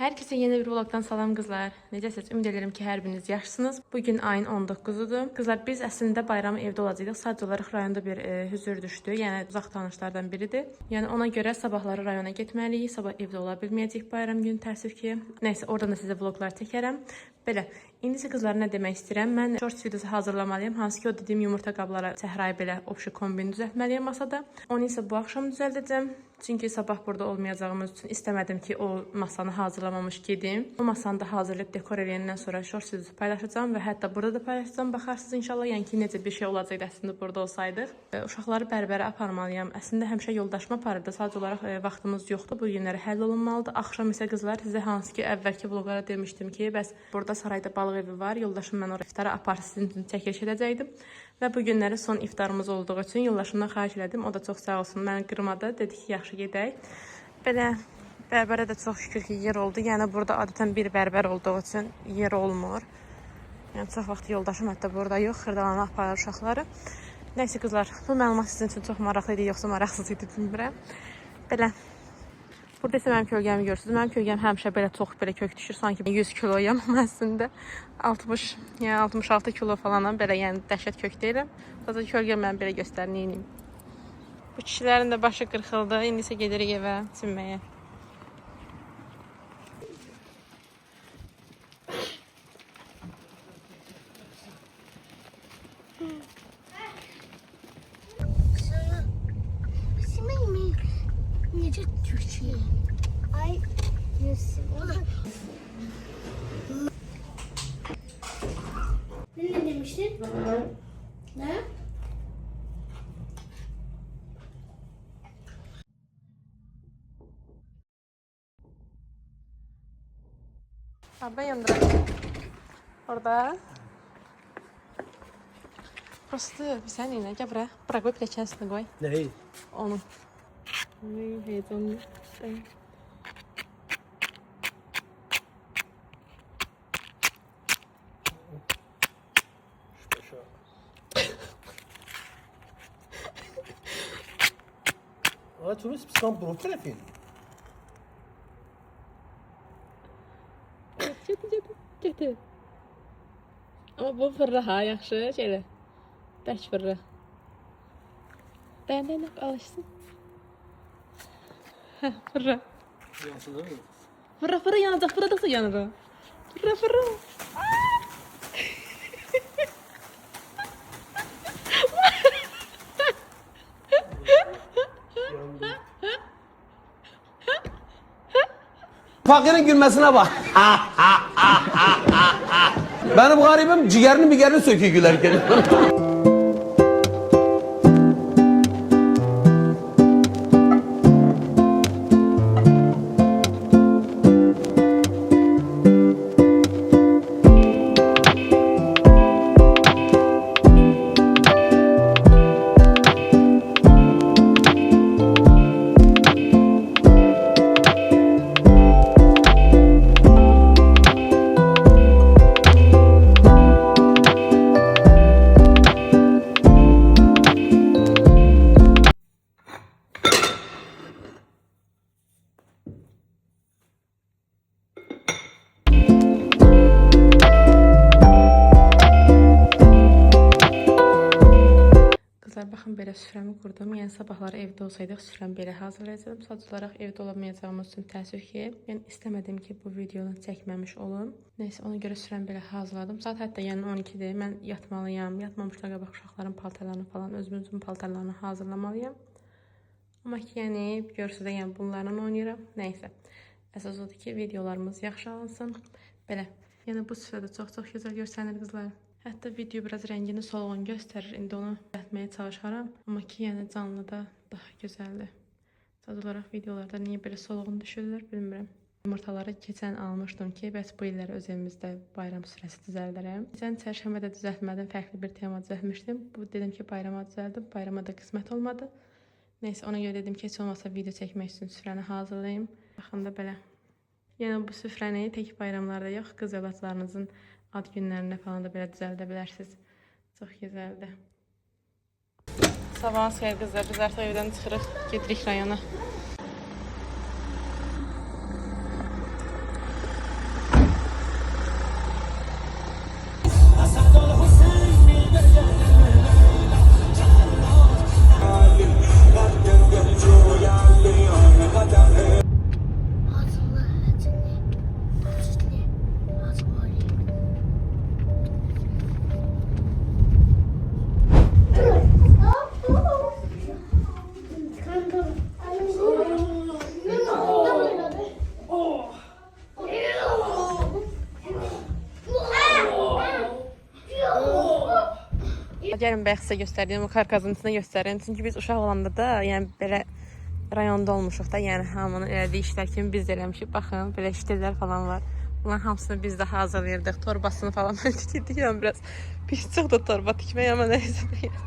Hər kəsə yeni bir vlogdan salam qızlar. Necəsiniz? Ümid edirəm ki, hər biriniz yaxşısınız. Bugün ayın 19-udur. Qızlar, biz əslində bayramı evdə olacaqdıq. Sadəcə olaraq rayonda bir hüzur düşdü. Yəni uzaq tanışlardan biridir. Yəni ona görə sabahları rayona getməliyik. Sabah evdə ola bilməyəcək bayram günü təəssüf ki. Nəysə, oradan da sizə vloglar çəkərəm. Belə, indi isə qızlar nə demək istəyirəm? Mən shorts videosu hazırlamalıyam. Hansı ki, o dediyim yumurta qablara səhrayı belə obşu kombini düzəltməliyəm masada. Onu isə bu axşam düzəldəcəm. Çünki sabah burada olmayacağımız üçün istəmədim ki, o masanı hazırlamamış gedim. O masanı da hazırlayıb dekor edəndən sonra shorts videosu paylaşacağam və hətta burada da paylaşacağım. Baxarsınız inşallah, yəni ki, necə bir şey olacaq əslində burada olsaydıq. Uşaqları bərbərə aparmalıyam. Əslində həmişə yoldaşıma aparırdı. Sadəcə olaraq vaxtımız yoxdur. Bu günləri həll olunmalıdır. Axşam isə qızlar sizə hansı ki, əvvəlki vloqlara demişdim ki, bəs burada sarayda balıq evi var. Yoldaşım mən oraya iftara apar sizin üçün çəkiliş edəcəkdim. Və bu günləri son iftarımız olduğu üçün yoldaşımdan xahiş elədim. O da çox sağ olsun, məni qırmadı. Dedi ki, yaxşı gedək. Belə bərbərə də çox şükür ki, yer oldu. Yəni burada adətən bir bərbər olduğu üçün yer olmur. Yəni çox vaxt yoldaşım hətta burada yox, xırdalana aparır uşaqları. Nəysə qızlar, bu məlumat sizin üçün çox maraqlı idi, yoxsa maraqsız idi bilmirəm. Belə. Burada isə mənim kölgəmi görürsünüz. Mənim kölgəm həmişə belə çox belə kök düşür. Sanki 100 kiloyam əslində. 66 kilo falanam. Belə yəni dəhşət kök deyirəm. Sadəcə kölgəm mən belə göstərin, neyiniyim. Bu kişilərin də başı qırxıldı. İndi isə gedirik evə çimməyə. Necə Türkçe? Ay, Yusuf. Ne demiştin? Ne? Abi yandırak. Orada. Prosto sen yine gel buraya. Bırak koy plakensini koy. Neyi? Onu. Heyecanlı. Ah, tu veux c'est un bon téléphone. Getir. Ama bu fırra ha yaxşı şeylə. Bərk fırra. Dayan, alışsın. Hə, fırra. Yansın değil mi? Fırra yanacaq, fırradıqsa yanır o. Fırra. Fakirin gülmesine bak. Benim garibim ciğerini söküyor gülerken. Baxın, belə süfrəmi qurdum. Yəni sabahları evdə olsaydıq süfrəmi belə hazırlayacağım. Sadəcə olaraq evdə olamayacağımız üçün təəssüf ki, yəni istəmədim ki, bu videonu çəkməmiş olum. Nəysə, ona görə süfrəmi belə hazırladım. Saat hətta yəni 12-dir. Mən yatmalıyam. Yatmamışdan qabaq uşaqların paltarlarını falan, özümüzün paltarlarını hazırlamalıyam. Amma ki, yəni görürsünüz də, yəni bunlarla oynayıram. Nəysə, əsas odur ki, videolarımız yaxşı alınsın. Belə. Yəni bu süfrədə çox gözəl görsənir qızlar. Hətta video biraz rəngini solğun göstərir. İndi onu düzəltməyə çalışaram. Amma ki, yəni canlıda daha gözəldir. Sadəcə olaraq videolarda niyə belə solğun düşürlər, bilmirəm. Yumurtaları keçən almışdım ki, bəs bu illər öz evimizdə bayram süfrəsi düzəldərəm. Keçən çərşənbə də düzəltmədən fərqli bir tema düzəltmişdim. Bu dedim ki, bayrama düzəldim. Bayrama da qismət olmadı. Nəysə, ona görə dedim ki, heç olmasa video çəkmək üçün süfrəni hazırlayayım. Baxın da belə. Yəni bu süfrəni tək bayramlarda yox, qız övladlarınızın ad günlərində falan da belə düzəldə bilərsiniz. Çox gözəldir. Sabahınız xeyir qızlar. Biz artıq evdən çıxırıq, gedirik rayona. Gəlin bayaq sizə göstərdiyim o karkazın içində göstərim. Çünki biz uşaq olanda da, yəni belə rayonda olmuşuq da, yəni hamının elədiyi işlər kimi biz də eləmişik. Baxın, belə ştillər falan var. Bunların hamısını biz də hazırlayırdıq. Torbasını falan tikirdik. Yəni biraz pis çıxdı torba tikmək, amma nəysə deyil.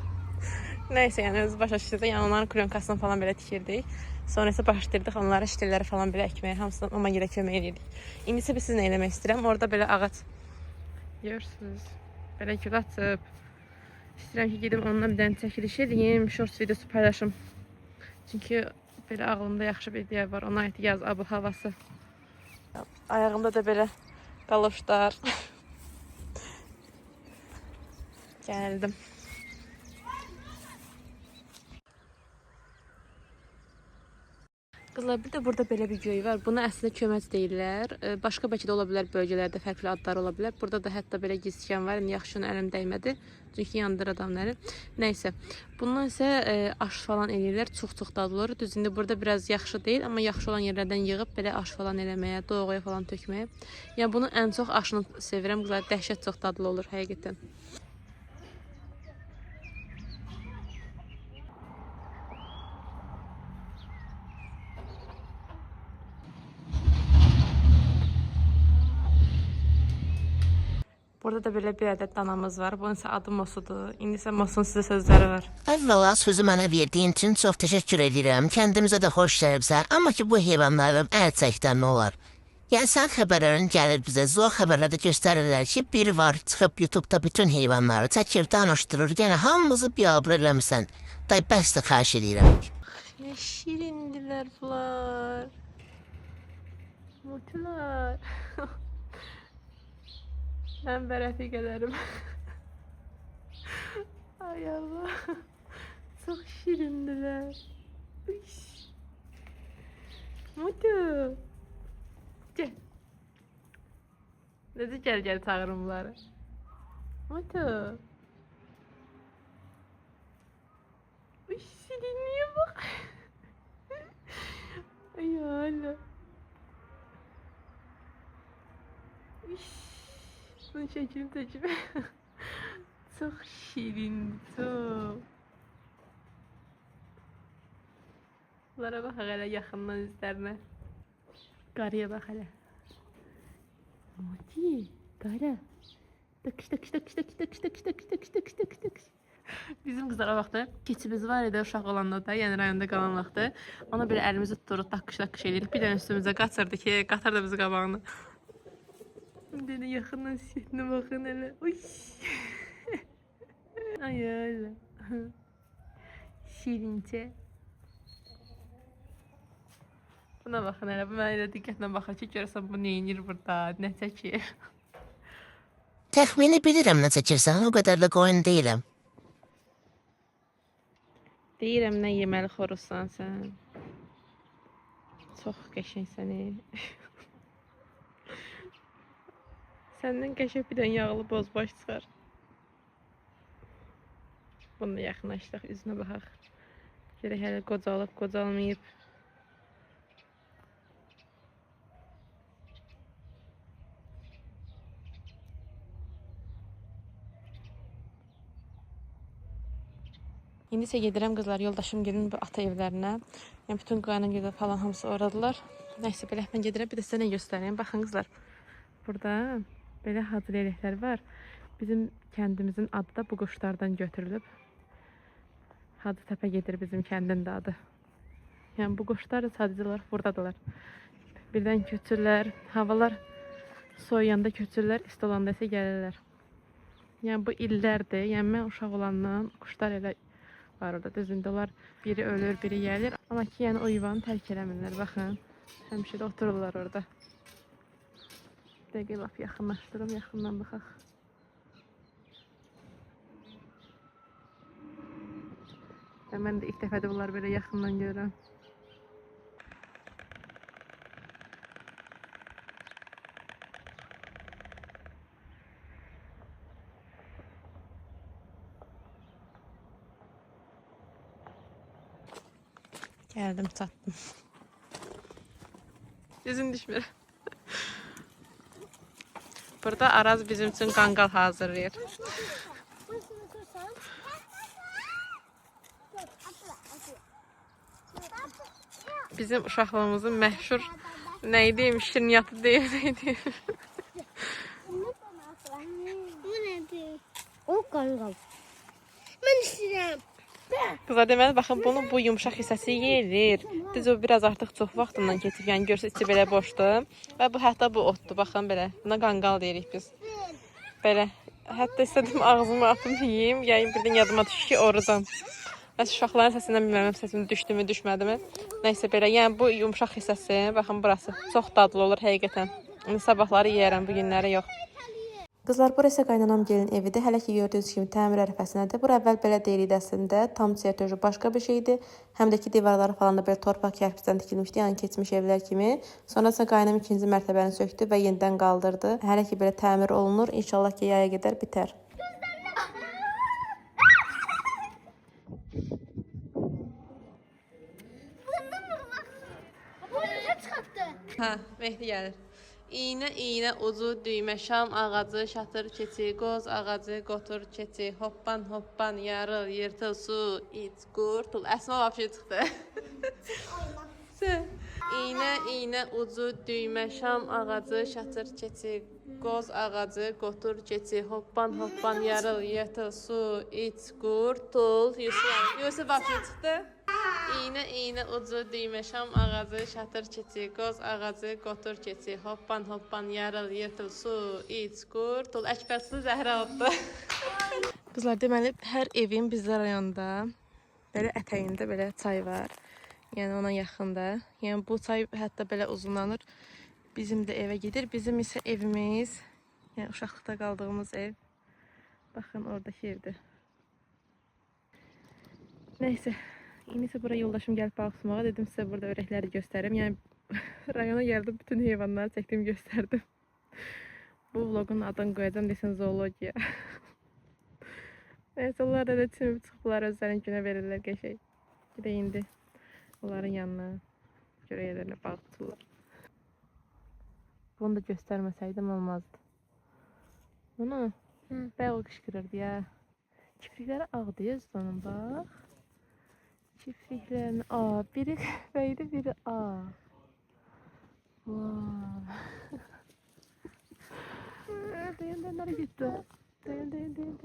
Nəysə, yəni öz başa düşdük. Yəni onların klyonkasını falan belə tikirdik. Sonra isə başlayırdıq onlara ştilləri falan belə əkməyə. Hamısını ona görə kömək edirdik. İndi isə biz sizinlə eləmək istəyirəm. Orada belə ağac görürsünüz. Belə gül açıb. İstəyirəm ki, gedim onunla bir dənə çəkiliş edeyim, shorts videosu paylaşım. Çünki belə ağlımda yaxşı bir yer var, ona aid yaz abu havası. Ayağımda da belə qaloşlar. Gəldim. Qızlar, bir də burada belə bir göy var. Buna əslində köməc deyirlər. Başqa bəlkə də ola bilər bölgələrdə fərqli adlar ola bilər. Burada da hətta belə gizlən var. Yaxşı ona əlim dəymədi. Çünki yandır adamları. Nəysə. Bundan isə aş falan eləyirlər. Çox dadlı olur. Düz indi burada biraz yaxşı deyil, amma yaxşı olan yerlərdən yığıb belə aş falan eləməyə, doğuya falan tökməyə. Yəni bunu ən çox aşını sevirəm. Qızlar, dəhşət çox dadlı olur həqiqətən. Burada da belə bir ədəd danamız var. Bunun isə adı Mosudur. İndi isə Mosun sizə sözləri var. Əvvəla sözü mənə verdiyin üçün çox təşəkkür edirəm. Kəndimizə də xoş gəlibsən. Amma ki, bu heyvanların əl çəkdən nə olar? Yəni, sən xəbərlərin gəlir bizə. Zor xəbərlərdə göstərirlər ki, biri var, çıxıb YouTube'da bütün heyvanları çəkir, danışdırır. Yəni, hamımızı biabır eləmişsən. Day, bəs də xahiş edirəm. Ne şirindiler bunlar. Mutlular. Ben berəfi gələrim. Ay Allah. Çok şirindiler. Mutlu. Gel. Dedi gel çağırın bunları. Mutlu. Uy, şirinliğe bak. Ay Allah. Bunun şeklini tecrübe. Çok şirin, çok. Bunlara bak hele yakından üzerine. Qarıya bak hele. Mati, qarı. Tıkış. Bizim qızlara vaxtı keçimiz var idi uşaq olanda da, yəni rayonda qalan vaxtı. Ona belə əlimizi tuturuq, takış edirik. Bir dənə üstümüzə qaçırdı ki, qatar da bizi qabağına. Dedi yaxından siyetine bakın hele. Uy. Ay öyle. Şirince. Buna bakın hele. Bu mənə elə diqqətlə baxır ki, görəsən bu neyinir burada, nə çəkir. Təxmini bilirəm nə çəkirsən, o qədər də qoyun deyiləm. Deyirəm nə yeməli xoruzsan sən. Çox qəşəng səni. Səndən qəşəng bir dənə yağlı bozbaş çıxar. Bunu da yaxınlaşdıq, üzünə baxaq. Görək hələ qocalıb, qocalmayıb. İndi isə gedirəm qızlar, yoldaşım gelin bu ata evlərinə. Yəni bütün qaynım gedir falan hamısı oradılar. Nəysə belə mən gedirəm, bir də sizə nə göstəreyim. Baxın qızlar. Burada belə hazır eləklər var. Bizim kəndimizin adı da bu quşlardan götürülüb. Hacıtəpə gedir bizim kəndin də adı. Yəni bu quşlar da sadəcə olaraq buradadılar. Birdən köçürlər, havalar soyuyanda köçürlər, isti olanda isə gəlirlər. Yəni bu illərdir. Yəni mən uşaq olandan quşlar elə var orada. Düzündə onlar biri ölür, biri gəlir. Amma ki, yəni o yuvanı tərk eləmirlər. Baxın, həmişə də otururlar orada. Bir dəqiqə laf yaxınlaşdırım, yaxından baxaq. Mən də ilk dəfədə bunlar belə yaxından görürəm. Geldim, tattım. Yüzün düşmür. Burada Araz bizim için qanqal hazırlayır. Nasıl otursan? Atla. Bizim uşaqlığımızın məşhur neydi? Şirniyyatı deyil, neydi? Bu nedir? O kangal. Ben istəyirəm. Qızlar deməli, baxın, bunun bu yumşaq hissəsi yerir. Düz o biraz artıq çox vaxtından keçib, yəni görsə içi belə boşdur. Və bu hətta bu otdur, baxın belə. Buna qanqal deyirik biz. Belə. Hətta istədim ağzıma atım yeyim, yəni birdən yadıma düşür ki, orucam. Bəs uşaqların səsindən bilməm, səsim düşdümü, düşmədimi. Nəysə belə, yəni bu yumşaq hissəsi, baxın burası çox dadlı olur həqiqətən. İndi sabahları yeyərəm, bu günləri yox. Qızlar, bura isə qaynanam gelin evidir. Hələ ki gördüyünüz kimi təmir ərəfəsindədir. Bura əvvəl belə deyildi əslində. Tam sertöjü başqa bir şeydi. Həm də ki divarları falan da belə torpaq kərpicdən tikilmişdi, yəni keçmiş evlər kimi. Sonrasında qaynanam ikinci mərtəbəni sökdü və yenidən qaldırdı. Hələ ki belə təmir olunur. İnşallah ki yaya qədər bitər. Hə, Mehdi gəlir. İynə, ucu, düymə, şam ağacı, şatır, keçi, qoz ağacı, qotur, keçi, hoppan, yarıl, yırtıl, su, iç, qurtul. Əsma vapşı çıxdı. İynə, ucu, düymə, şam ağacı, şatır, keçi, qoz ağacı, qotur, keçi, hoppan, yarıl, yırtıl, su, iç, qurtul. Yusuf vapşı çıxdı. İynə, ucu, düymə, şam ağacı, şatır, keçi, qoz ağacı, qotur, keçi, hoppan, yarıl, yırtıl, su, iç, qurtul. Əkbər su zəhra oldu. Qızlar, deməli, hər evin bizdə rayonda belə ətəyində belə çay var. Yəni ona yaxında. Yəni bu çay hətta belə uzunlanır. Bizim də evə gedir. Bizim isə evimiz, yəni uşaqlıqda qaldığımız ev. Baxın, oradakı evdir. Nəysə. İndi isə bura yoldaşım gəlib balıq tutmağa. Dedim sizə burada örəkləri göstərim. Yəni rayona gəldim, bütün heyvanları çəkdim, göstərdim. Bu vlogun adını qoyacağım desən zoologiya. Nəysə, onlar da çimib çıxıblar, özlərini günə verirlər qəşəng. Bir də indi onların yanına görəyələrinə balıq tuturlar. Bunu da göstərməsəydim olmazdı. Bunu bəyə qışqırırdı ya. Kiprikləri ağdır ya onun, bax. Çiftliklərin biri bəydi, biri Dayan, nereye gitti? Dayan.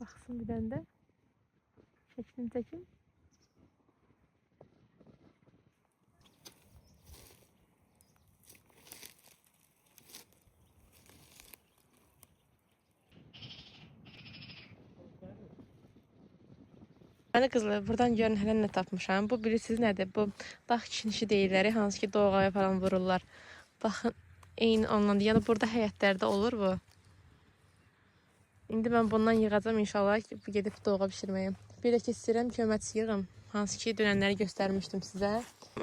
Baksın bir tane de. Çekin. Hani qızlar, buradan görün hələ nə tapmışam. Bu bilirsiniz nədir? Bu dağ kişnişi deyirlər, hansı ki doğaya falan vururlar. Baxın, eyni ondan. Yəni burada həyətlərdə olur bu. İndi mən bundan yığacam inşallah ki, bu gedib doğğa bişirməyəm. Bir də ki istəyirəm köməç yığım. Hansı ki dünənləri göstərmişdim sizə.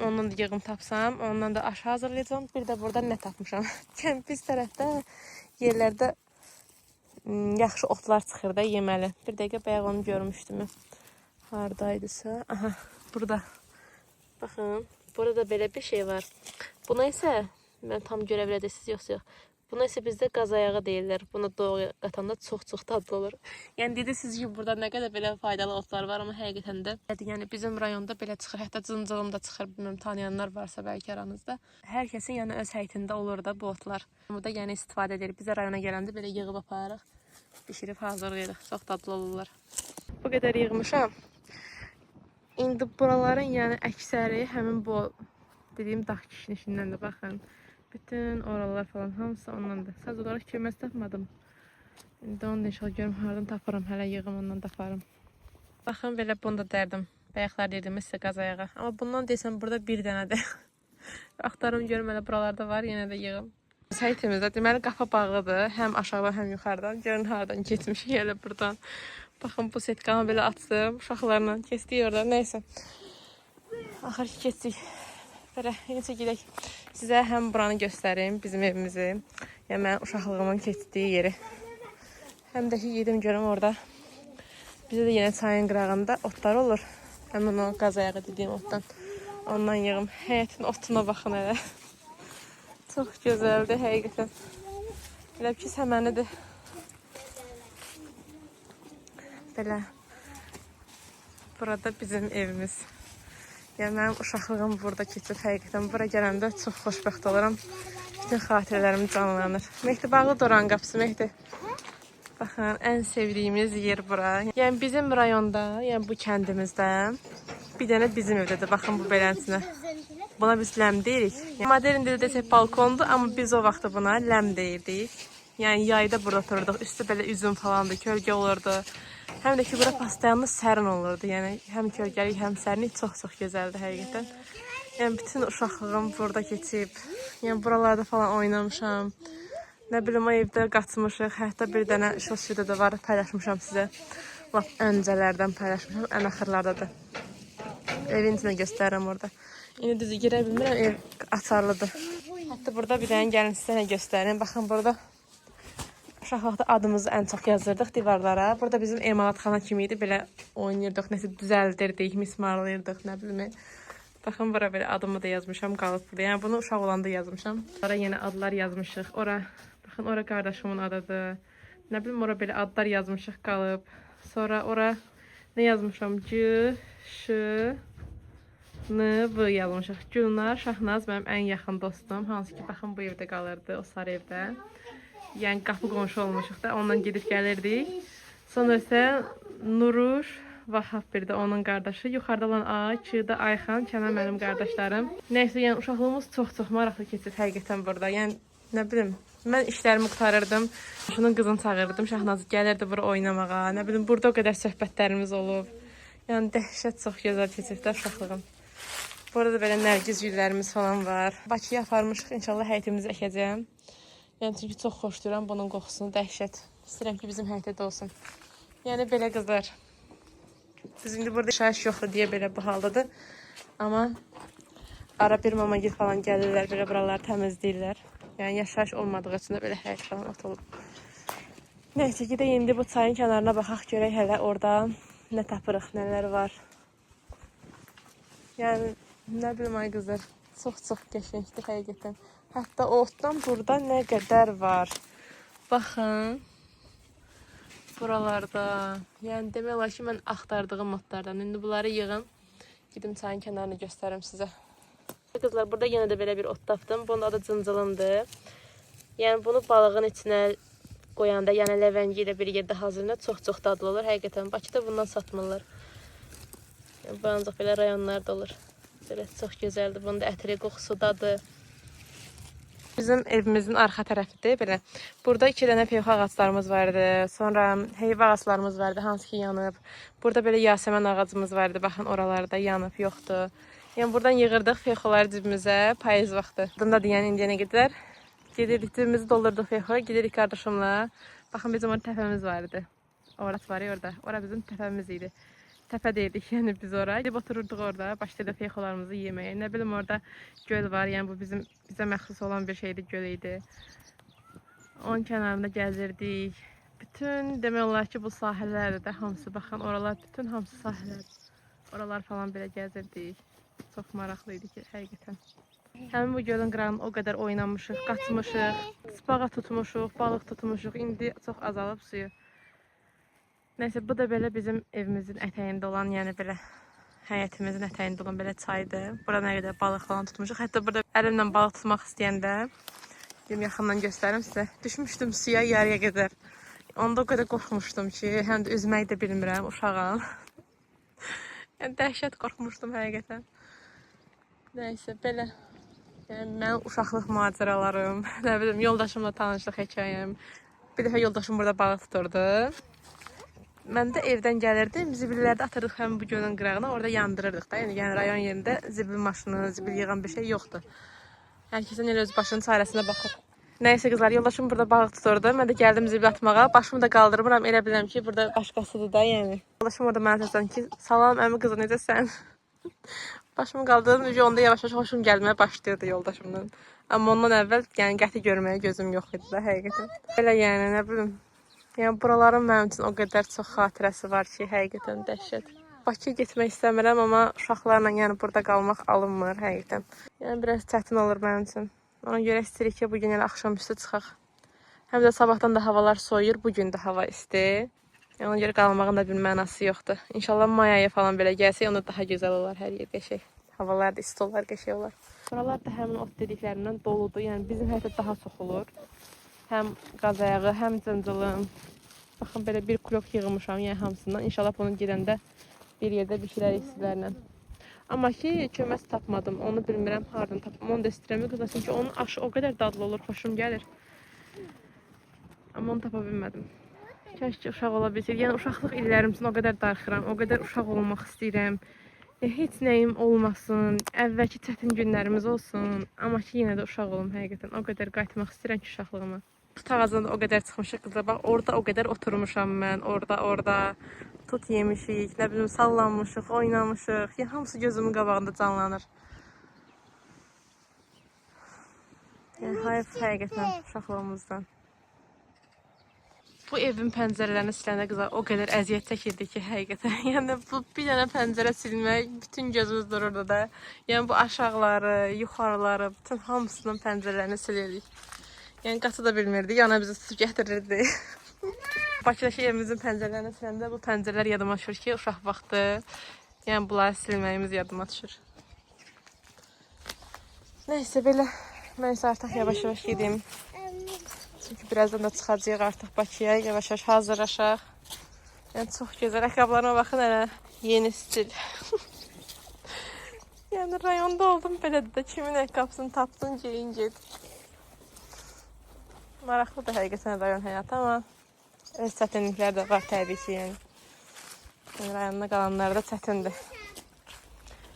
Ondan da yığım tapsam, ondan da aşağı hazırlayacağım. Bir də burada nə tapmışam. Biz tərəfdə yerlərdə yaxşı otlar çıxır da yeməli. Bir dəqiqə bayaq onu görmüşdüm. Haradaydısa. Aha, burada. Baxın, burada belə bir şey var. Buna isə, mən tam görə biləcəksiniz, yox. Buna isə bizdə qaz ayağı deyirlər. Bunu doğuya qatanda çox dadlı olur. Yəni deyirsiniz ki, burada nə qədər belə faydalı otlar var, amma həqiqətən də yəni bizim rayonda belə çıxır, hətta cıncılım da çıxır. Bilmirəm, tanıyanlar varsa bəlkə aranızda. Hər kəsin yəni öz həyətində olur da bu otlar. Burada yəni istifadə edirik. Bizə rayona gələndə belə yığıb aparırıq, bişirib hazırlayırıq. Çox dadlı olurlar. Bu qədər yığmışam. İndi buraların yəni əksəri həmin bu dediyim dağ kişnişindən də baxın. Bütün oralar falan hamısı ondan da. Sadəcə olaraq köməz tapmadım. İndi onu da inşallah görüm haradan taparam. Hələ yığım ondan taparım. Baxın belə bunu da dərdim. Bayaqlar dedim sizə qaz ayağı. Amma bundan desəm burada bir dənədir. Axtarım görüm elə buralarda var, yenə də yığım. Saytımızda deməli qapı bağlıdır. Həm aşağıdan, həm yuxarıdan. Görün haradan keçmişik elə buradan. Baxın bu setkanı belə açdım. Uşaqlarla keçdik orada. Nəysə. Axır ki keçdik. Belə necə gedək. Sizə həm buranı göstərim, bizim evimizi. Yəni mən uşaqlığımın keçdiyi yeri. Həm də ki gedim görüm orada. Bizdə də yenə çayın qırağında otlar olur. Həmin o qaz ayağı dediyim otdan. Ondan yığım. Həyətin otuna baxın elə. Çox gözəldir həqiqətən. Elə ki, səmənidir. Belə. Burada bizim evimiz. Yəni, mənim uşaqlığım burada keçib həqiqətən. Bura gələndə çox xoşbəxt oluram. Bütün xatirələrim canlanır. Mehdi bağlı Doran qapısı, Mehdi. Baxın, ən sevdiyimiz yer bura. Yəni, bizim rayonda, yəni bu kəndimizdə bir dənə bizim evdədir. Baxın, bu belənsinə. Buna biz ləm deyirik. Yəni, modern dildə desək balkondur, amma biz o vaxtda buna ləm deyirdik. Yəni, yayda burada otururduq. Üstü belə üzüm falandı, kölgə olurdu. Həm də ki, bura pastayanlı sərin olurdu. Yəni, həm kölgəlik, həm sərinlik çox-çox gözəldir həqiqətən. Yəni, bütün uşaqlığım burada keçib. Yəni, buralarda falan oynamışam. Nə bilim, o evdə qaçmışıq. Hətta bir dənə şos da var, paylaşmışam sizə. Lap öncələrdən paylaşmışam, ən axırlardadır. Evin içine göstərirəm orada. İndi düzü girə bilmirəm, ev açarlıdır. Hətta burada bir dənə gəlin sizə göstərim. Baxın, burada uşaqlıqda adımızı ən çox yazırdıq divarlara. Burada bizim emalatxana kimi idi. Belə oynayırdıq, nəsə düzəldirdik, mismarlayırdıq, nə bilim. Baxın, bura belə adımı da yazmışam, qalıb burada. Yəni, bunu uşaq olanda yazmışam. Ora yenə adlar yazmışıq. Ora, baxın, ora qardaşımın adıdır. Nə bilim, ora belə adlar yazmışıq, qalıb. Sonra ora nə yazmışam? C, Ş, N, V yazmışıq. Gülnar, Şahnaz mənim ən yaxın dostum. Hansı ki, baxın, bu evdə qalırdı, o sarı evdə. Yəni, qapı qonşu olmuşuq da, ondan gedib gəlirdik. Sonra isə Nuruş, Vahab bir də onun qardaşı. Yuxarıda olan A, Çığda Ayxan, Kənan mənim qardaşlarım. Nəysə, yəni uşaqlığımız çox-çox maraqlı keçir həqiqətən burada. Yəni, nə bilim, mən işlərimi qutarırdım. Şunun qızını çağırırdım, Şahnazı gəlirdi bura oynamağa. Nə bilim, burada o qədər söhbətlərimiz olub. Yəni, dəhşət çox gözəl keçir də uşaqlığım. Burada da belə nərgiz güllərimiz falan var. Bakıya aparmışıq, inşallah həyətimizi əkəcəm. Yəni, çünki çox xoşlayıram bunun qoxusunu, dəhşət. İstəyirəm ki, bizim həyətdə də olsun. Yəni, belə qızlar. Biz indi burada yaşayış yoxdur deyə belə bu haldadır. Amma ara bir mamagil falan gəlirlər, belə buraları təmizləyirlər. Yəni, yaşayış olmadığı üçün də belə həyət falan atılıb. Nəysə, gedək indi bu çayın kənarına baxaq, görək hələ orada nə tapırıq, nələr var. Yəni, nə bilim, ay qızlar, çox-çox qəşəngdir həqiqətən. Hətta o otdan burada nə qədər var. Baxın. Buralarda. Yəni, demək olar ki, mən axtardığım otlardan. İndi bunları yığım. Gidim çayın kənarını göstərim sizə. Qızlar, burada yenə də belə bir ot tapdım. Bunun adı cıncılındır. Yəni, bunu balığın içinə qoyanda, yəni ləvəngi ilə bir yerdə hazırlayanda çox-çox dadlı olur. Həqiqətən, Bakıda bundan satmırlar. Yəni, bu ancaq belə rayonlarda olur. Belə çox gözəldir. Bunun da ətri, qoxusu, dadı. Bizim evimizin arxa tərəfidir, belə. Burada 2 dənə peyxo ağaclarımız vardı. Sonra heyva ağaclarımız vardı, hansı ki yanıb. Burada belə yasəmən ağacımız vardı, baxın oralarda yanıb, yoxdur. Yəni, buradan yığırdıq peyxoları cibimizə, payız vaxtı. Bundadır, yəni indiyənə qədər. Gedirdik, cibimizi doldurduq peyxoya, gedirik qardaşımla. Baxın, bizim orada təpəmiz vardı. Orası var ya orada, ora bizim təpəmiz idi. Təpə deyirdik, yəni biz oraya. Gidib otururduq orada, başlayırdıq peyxolarımızı yeməyə. Nə bilim, orada göl var, yəni bu bizə məxsus olan bir şeydi, göl idi. Onun kənarında gəzirdik. Bütün, demək olar ki, bu sahələrdə də hamısı, baxın, oralar, bütün hamısı sahələrdir. Oralar falan belə gəzirdik. Çox maraqlı idi ki, həqiqətən. Həmin bu gölün qırağını o qədər oynamışıq, qaçmışıq, spağa tutmuşuq, balıq tutmuşuq. İndi çox azalıb suyu. Nəysə, bu da belə bizim evimizin ətəyində olan, yəni belə həyətimizin ətəyində olan belə çaydır. Burada nə qədər balıq falan tutmuşuq. Hətta burada əlimlə balıq tutmaq istəyəndə, yaxından göstərim sizə, düşmüşdüm suya yarıya qədər. Onda o qədər qorxmuşdum ki, həm də üzmək də bilmirəm, uşağam. Yəni, dəhşət qorxmuşdum həqiqətən. Nəysə, belə. Yəni, mənim uşaqlıq macəralarım, nə bilim, yoldaşımla tanışlıq hekayəm. Bir dəfə yoldaşım burada balıq tuturdu. Mən də evdən gəlirdim, zibillərdə atırdıq həmin bu gölün qırağına, orada yandırırdıq da. Yəni rayon yerində zibil maşını, zibil yığan bir şey yoxdur. Hər kəsin elə öz başının çarəsinə baxır. Nəysə qızlar, yoldaşım burada balıq tuturdu. Mən də gəldim zibil atmağa. Başımı da qaldırmıram, elə biləm ki, burada başqasıdır da, yəni. Yoldaşım orada mənə səslənir ki, salam əmi qızı, necəsən? Başımı qaldırdım, onda yavaş-yavaş hoşum gəlməyə başlayırdı yoldaşımdan. Amma ondan əvvəl, yəni qəti görməyə gözüm yox idi da, həqiqətən. Belə yəni, nə bilim. Yəni, buraların mənim üçün o qədər çox xatirəsi var ki, həqiqətən dəhşət. Bakıya getmək istəmirəm, amma uşaqlarla yəni burada qalmaq alınmır, həqiqətən. Yəni, biraz çətin olur mənim üçün. Ona görə istəyirik ki, bugün elə axşamüstü çıxaq. Həm də sabahdan da havalar soyuyur, bugün də hava isti. Yəni, ona görə qalmağın da bir mənası yoxdur. İnşallah may ayı falan belə gəlsə, onda daha gözəl olar hər yer qəşəng. Havalar da isti olar, qəşəng olar. Buralar da həmin ot dediklərindən doludur. Yəni, bizim həyətdə daha çox olur. Həm qaz ayağı, həm cıncılım. Baxın, belə bir kulok yığmışam, yəni hamısından. İnşallah bunu gedəndə bir yerdə bişirərik sizlərlə. Amma ki, köməz tapmadım. Onu bilmirəm, hardan tapım. Onu da istəyirəm. Qızlar, çünki onun aşı o qədər dadlı olur, xoşum gəlir. Amma onu tapa bilmədim. Kəşke uşaq ola bilsək. Yəni, uşaqlıq illərim üçün o qədər darxıram. O qədər uşaq olmaq istəyirəm. Heç nəyim olmasın. Əvvəlki çətin günlərimiz olsun. Amma ki, yenə də uşaq olum həqiqətən. O qədər qayıtmaq istəyirəm ki, uşaqlığıma. Tut ağacında da o qədər çıxmışıq qızlar. Bax, orada o qədər oturmuşam mən. Orada. Tut yemişik, nə bilim sallanmışıq, oynamışıq. Yəni, hamısı gözümün qabağında canlanır. Yəni, hayf həqiqətən uşaqlığımızdan. Bu evin pəncərələrini siləndə qızlar o qədər əziyyət çəkirdi ki, həqiqətən. Yəni, bu bir dənə pəncərə silmək, bütün gözümüz dururdu da. Yəni, bu aşağıları, yuxarıları, bütün hamısının pəncərələrini silirdik. Yəni, qatı da bilmirdik, yana bizi tutub gətirirdi. Bakıdakı evimizin pəncərələrini siləndə bu pəncərələr yadıma düşür ki, uşaq vaxtı. Yəni, bunları silməyimiz yadıma düşür. Nəysə, belə. Mən isə artıq yavaş-yavaş gedim. Çünki birazdan da çıxacaq artıq Bakıya. Yavaş-yavaş hazırlaşaq. Yəni, çox gözəl. Ayaqqabılarıma baxın, hələ yeni stil. Yəni, rayonda oldum belədir də. Kimin ayaqqabısını tapdın, geyin ged. Maraqlıdır həqiqətən rayon həyatı, amma öz çətinliklər də var təbii ki, yəni rayonda qalanlar da çətindir.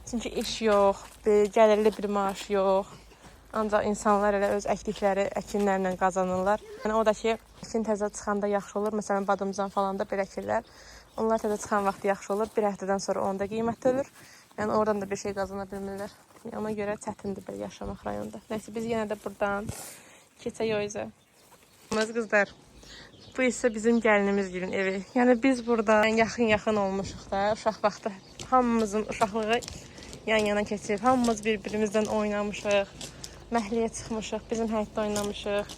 Çünki iş yox, gəlirli bir maaş yox. Ancaq insanlar elə öz əkdikləri əkinlərlə qazanırlar. Yəni o da ki, əkin təzə çıxanda yaxşı olur. Məsələn, badımcan falan da bir əkirlər. Onlar təzə çıxan vaxt yaxşı olur. Bir həftədən sonra onda qiymətli olur. Yəni oradan da bir şey qazana bilmirlər. Yəni, ona görə çətindir belə yaşamaq rayonda. Nəysə, biz yenə də buradan keçək o izə. Qızlar, bu isə bizim gəlinimiz günün evi. Yəni biz burada yaxın olmuşuq da uşaq vaxtı. Hamımızın uşaqlığı yan-yana keçib, hamımız bir-birimizdən oynamışıq. Məhliyə çıxmışıq, bizim həyətdə oynamışıq.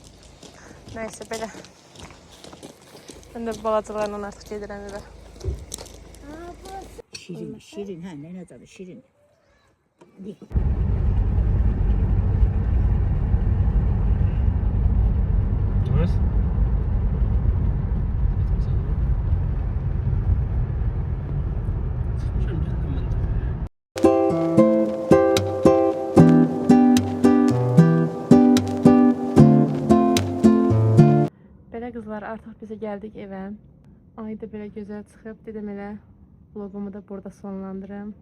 Nəysə, belə. Mən də balacalarla artıq gedirəm evə. Şirin, hə, nə adı? Şirin. Belə qızlar, artıq bizə gəldik evə. Ay da belə gözəl çıxıb. Dedim elə vlogumu da burada sonlandırım.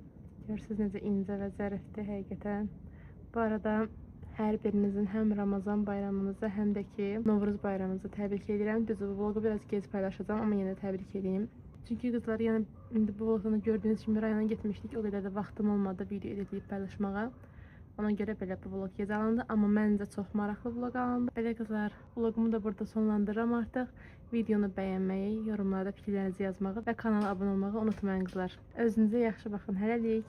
Görürsünüz necə incə və zərifdir həqiqətən. Bu arada hər birinizin həm Ramazan bayramınızı, həm də ki Novruz bayramınızı təbrik edirəm. Düzdür, bu vlogu biraz gec paylaşacağım, amma yenə təbrik edeyim. Çünki qızlar, yəni indi bu vlogda gördüyünüz kimi rayona getmişdik. O qədər də vaxtım olmadı video edib paylaşmağa. Ona görə belə bu vlog gec alındı, amma məncə çox maraqlı vlog alındı. Belə qızlar, vlogumu da burada sonlandırıram artıq. Videonu bəyənməyi, yorumlarda fikirlərinizi yazmağı və kanala abunə olmağı unutmayın qızlar. Özünüzə yaxşı baxın, hələlik.